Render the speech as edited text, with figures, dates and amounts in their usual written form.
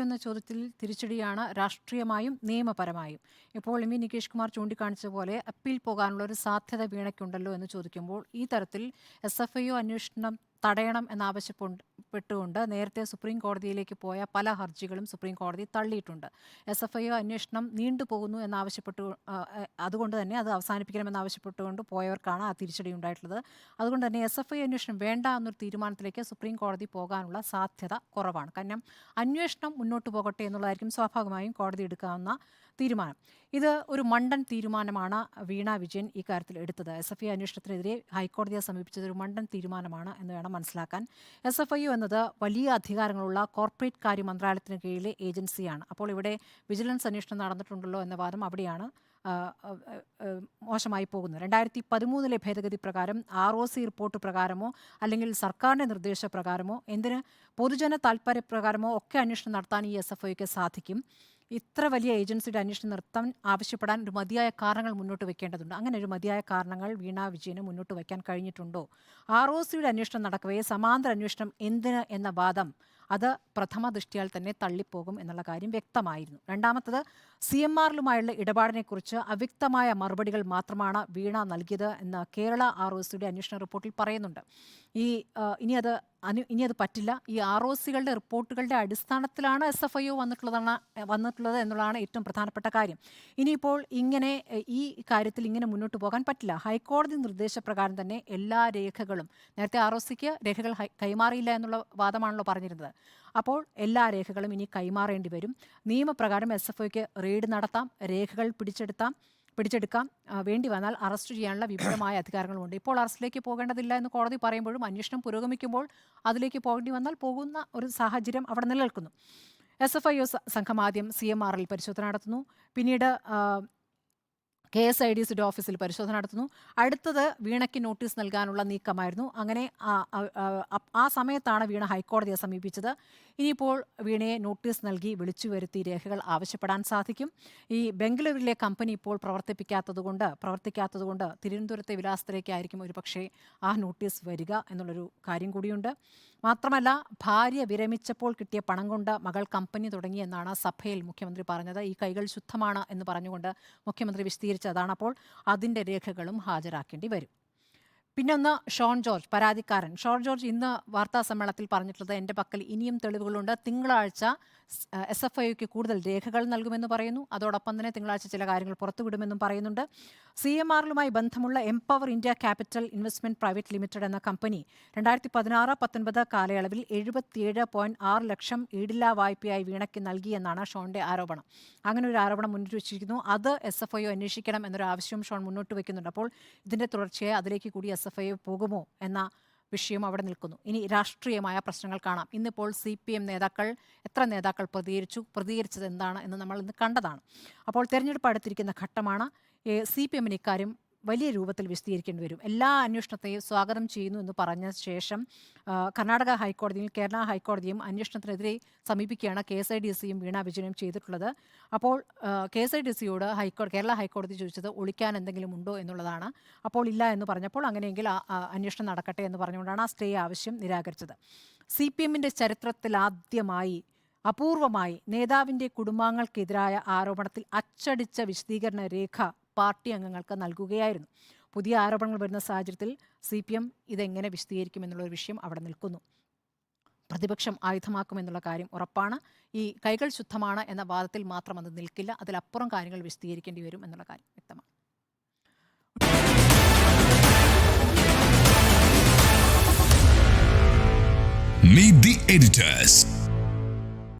എന്ന ചോദ്യത്തിൽ തിരിച്ചടിയാണ് രാഷ്ട്രീയമായും നിയമപരമായും. ഇപ്പോൾ നികേഷ് കുമാർ ചൂണ്ടിക്കാണിച്ച പോലെ അപ്പീൽ പോകാനുള്ള ഒരു സാധ്യത വീണയ്ക്കുണ്ടല്ലോ എന്ന് ചോദിക്കുമ്പോൾ ഈ തരത്തിൽ SFIO അന്വേഷണം തടയണം എന്നാവശ്യപ്പെട്ടുകൊണ്ട് നേരത്തെ സുപ്രീം കോടതിയിലേക്ക് പോയ പല ഹർജികളും സുപ്രീം കോടതി തള്ളിയിട്ടുണ്ട്. SFIO അന്വേഷണം നീണ്ടുപോകുന്നു അതുകൊണ്ട് തന്നെ അത് അവസാനിപ്പിക്കണമെന്നാവശ്യപ്പെട്ടുകൊണ്ട് പോയവർക്കാണ് ആ തിരിച്ചടി ഉണ്ടായിട്ടുള്ളത്. അതുകൊണ്ട് തന്നെ SFIO അന്വേഷണം വേണ്ട എന്നൊരു തീരുമാനത്തിലേക്ക് സുപ്രീം കോടതി പോകാനുള്ള സാധ്യത കുറവാണ്. കാരണം അന്വേഷണം മുന്നോട്ട് പോകട്ടെ എന്നുള്ളതായിരിക്കും സ്വാഭാവികമായും കോടതി എടുക്കാവുന്ന തീരുമാനം. ഇത് ഒരു മണ്ടൻ തീരുമാനമാണ് വീണ വിജയൻ ഈ കാര്യത്തിൽ എടുത്തത്. SFIO അന്വേഷണത്തിനെതിരെ ഹൈക്കോടതിയെ സമീപിച്ചത് ഒരു മണ്ടൻ തീരുമാനമാണ് എന്ന് വേണം മനസ്സിലാക്കാൻ. SFIO എന്നത് വലിയ അധികാരങ്ങളുള്ള കോർപ്പറേറ്റ് കാര്യ മന്ത്രാലയത്തിന് കീഴിലെ ഏജൻസിയാണ്. അപ്പോൾ ഇവിടെ വിജിലൻസ് അന്വേഷണം നടന്നിട്ടുണ്ടല്ലോ എന്ന വാദം അവിടെയാണ് മോശമായി പോകുന്നത്. 2013 ഭേദഗതി പ്രകാരം ROC റിപ്പോർട്ട് പ്രകാരമോ അല്ലെങ്കിൽ സർക്കാരിൻ്റെ നിർദ്ദേശപ്രകാരമോ പൊതുജന താൽപ്പര്യപ്രകാരമോ ഒക്കെ അന്വേഷണം നടത്താൻ ഈ SFIOയ്ക്ക് സാധിക്കും. ഇത്ര വലിയ ഏജൻസിയുടെ അന്വേഷണം നിർത്താൻ ആവശ്യപ്പെടാൻ ഒരു മതിയായ കാരണങ്ങൾ മുന്നോട്ട് വെക്കേണ്ടതുണ്ട്. അങ്ങനെ ഒരു മതിയായ കാരണങ്ങൾ വീണ വിജയന് മുന്നോട്ട് വയ്ക്കാൻ കഴിഞ്ഞിട്ടുണ്ടോ? ROCയുടെ അന്വേഷണം നടക്കവേ സമാന്തര അന്വേഷണം എന്തിന് എന്ന വാദം അത് പ്രഥമ ദൃഷ്ടിയാൽ തന്നെ തള്ളിപ്പോകും എന്നുള്ള കാര്യം വ്യക്തമായിരുന്നു. രണ്ടാമത്തത് CMRലുമായുള്ള ഇടപാടിനെക്കുറിച്ച് അവ്യക്തമായ മറുപടികൾ മാത്രമാണ് വീണ നൽകിയത് എന്ന് കേരള ROCയുടെ അന്വേഷണ റിപ്പോർട്ടിൽ പറയുന്നുണ്ട്. ഇനി അത് പറ്റില്ല. ഈ ROCകളുടെ റിപ്പോർട്ടുകളുടെ അടിസ്ഥാനത്തിലാണ് SFIO വന്നിട്ടുള്ളത് എന്നുള്ളതാണ് ഏറ്റവും പ്രധാനപ്പെട്ട കാര്യം. ഇനിയിപ്പോൾ ഈ കാര്യത്തിൽ ഇങ്ങനെ മുന്നോട്ട് പോകാൻ പറ്റില്ല. ഹൈക്കോടതി നിർദ്ദേശപ്രകാരം തന്നെ എല്ലാ രേഖകളും നേരത്തെ ROCക്ക് രേഖകൾ കൈമാറിയില്ല എന്നുള്ള വാദമാണല്ലോ പറഞ്ഞിരുന്നത്. അപ്പോൾ എല്ലാ രേഖകളും ഇനി കൈമാറേണ്ടി വരും. നിയമപ്രകാരം SFIOയ്ക്ക് റെയ്ഡ് നടത്താം, രേഖകൾ പിടിച്ചെടുക്കാം, വേണ്ടി വന്നാൽ അറസ്റ്റ് ചെയ്യാനുള്ള വിപുലമായ അധികാരങ്ങളുമുണ്ട്. ഇപ്പോൾ അറസ്റ്റിലേക്ക് പോകേണ്ടതില്ല എന്ന് കോടതി പറയുമ്പോഴും അന്വേഷണം പുരോഗമിക്കുമ്പോൾ അതിലേക്ക് പോകേണ്ടി വന്നാൽ പോകുന്ന ഒരു സാഹചര്യം അവിടെ നിലനിൽക്കുന്നു. SFIO സംഘം ആദ്യം CMRൽ പരിശോധന നടത്തുന്നു, പിന്നീട് KSIDCയുടെ ഓഫീസിൽ പരിശോധന നടത്തുന്നു. അടുത്തത് വീണയ്ക്ക് നോട്ടീസ് നൽകാനുള്ള നീക്കമായിരുന്നു. അങ്ങനെ ആ സമയത്താണ് വീണ ഹൈക്കോടതിയെ സമീപിച്ചത്. ഇനിയിപ്പോൾ വീണയെ നോട്ടീസ് നൽകി വിളിച്ചു വരുത്തി രേഖകൾ ആവശ്യപ്പെടാൻ സാധിക്കും. ഈ ബംഗളൂരുവിലെ കമ്പനി ഇപ്പോൾ പ്രവർത്തിക്കാത്തതുകൊണ്ട് തിരുവനന്തപുരത്തെ വിലാസത്തിലേക്കായിരിക്കും ഒരുപക്ഷെ ആ നോട്ടീസ് വരിക എന്നുള്ളൊരു കാര്യം കൂടിയുണ്ട്. മാത്രമല്ല, ഭാര്യ വിരമിച്ചപ്പോൾ കിട്ടിയ പണം കൊണ്ട് മകൾ കമ്പനി തുടങ്ങിയെന്നാണ് സഭയിൽ മുഖ്യമന്ത്രി പറഞ്ഞത്. ഈ കൈകൾ ശുദ്ധമാണ് എന്ന് പറഞ്ഞുകൊണ്ട് മുഖ്യമന്ത്രി വിശദീകരിച്ചതാണ്. അപ്പോൾ അതിൻ്റെ രേഖകളും ഹാജരാക്കേണ്ടി വരും. പിന്നെ ഷോൺ ജോർജ്, പരാതിക്കാരൻ ഷോൺ ജോർജ് ഇന്ന് വാർത്താ സമ്മേളനത്തിൽ പറഞ്ഞിട്ടുള്ളത് എൻ്റെ പക്കൽ ഇനിയും തെളിവുകളുണ്ട്. തിങ്കളാഴ്ച SFIOയ്ക്ക് കൂടുതൽ രേഖകൾ നൽകുമെന്ന് പറയുന്നു. അതോടൊപ്പം തന്നെ തിങ്കളാഴ്ച ചില കാര്യങ്ങൾ പുറത്തുവിടുമെന്നും പറയുന്നുണ്ട്. CMRലുമായി ബന്ധമുള്ള empower India capital investment private limited എന്ന കമ്പനി 2016-19 കാലയളവിൽ 77.6 ലക്ഷം ഈടില്ലാ വായ്പയായി വീണയ്ക്ക് നൽകിയെന്നാണ് ഷോണിന്റെ ആരോപണം. അങ്ങനെ ഒരു ആരോപണം മുന്നോട്ട് വെച്ചിരിക്കുന്നു. അത് SFIO അന്വേഷിക്കണം എന്നൊരു ആവശ്യവും ഷോൺ മുന്നോട്ട് വയ്ക്കുന്നുണ്ട്. അപ്പോൾ ഇതിൻ്റെ തുടർച്ചയായി അതിലേക്ക് കൂടി SFIO പോകുമോ എന്ന വിഷയം അവിടെ നിൽക്കുന്നു. ഇനി രാഷ്ട്രീയമായ പ്രശ്നങ്ങൾ കാണാം. ഇന്നിപ്പോൾ CPM എത്ര നേതാക്കൾ പ്രതികരിച്ചത് എന്താണ് എന്ന് നമ്മൾ ഇന്ന് കണ്ടതാണ്. അപ്പോൾ തെരഞ്ഞെടുപ്പ് അടുത്തിരിക്കുന്ന ഘട്ടമാണ്. CPMന് ഇക്കാര്യം വലിയ രൂപത്തിൽ വിശദീകരിക്കേണ്ടി വരും. എല്ലാ അന്വേഷണത്തെയും സ്വാഗതം ചെയ്യുന്നു എന്ന് പറഞ്ഞ ശേഷം കർണാടക ഹൈക്കോടതിയും കേരള ഹൈക്കോടതിയും അന്വേഷണത്തിനെതിരെ സമീപിക്കുകയാണ് KSIDCയും വീണ വിജയനും ചെയ്തിട്ടുള്ളത്. അപ്പോൾ KSIDCയോട് കേരള ഹൈക്കോടതി ചോദിച്ചത് ഒളിക്കാൻ എന്തെങ്കിലും ഉണ്ടോ എന്നുള്ളതാണ്. അപ്പോൾ ഇല്ല എന്ന് പറഞ്ഞപ്പോൾ അങ്ങനെയെങ്കിൽ അന്വേഷണം നടക്കട്ടെ എന്ന് പറഞ്ഞുകൊണ്ടാണ് ആ സ്റ്റേ ആവശ്യം നിരാകരിച്ചത്. CPMന്റെ ചരിത്രത്തിൽ ആദ്യമായി അപൂർവമായി നേതാവിൻ്റെ കുടുംബാംഗങ്ങൾക്കെതിരായ ആരോപണത്തിൽ അച്ചടിച്ച വിശദീകരണ രേഖ പാർട്ടി അംഗങ്ങൾക്ക് നൽകുകയായിരുന്നു. പുതിയ ആരോപണങ്ങൾ വരുന്ന സാഹചര്യത്തിൽ CPM ഇതെങ്ങനെ വിശദീകരിക്കുമെന്നുള്ളൊരു വിഷയം അവിടെ നിൽക്കുന്നു. പ്രതിപക്ഷം ആയുധമാക്കുമെന്നുള്ള കാര്യം ഉറപ്പാണ്. ഈ കൈകൾ ശുദ്ധമാണ് എന്ന വാദത്തിൽ മാത്രം അത് നിൽക്കില്ല. അതിലപ്പുറം കാര്യങ്ങൾ വിശദീകരിക്കേണ്ടി വരും എന്നുള്ള കാര്യം വ്യക്തമാണ്. Meet the editors.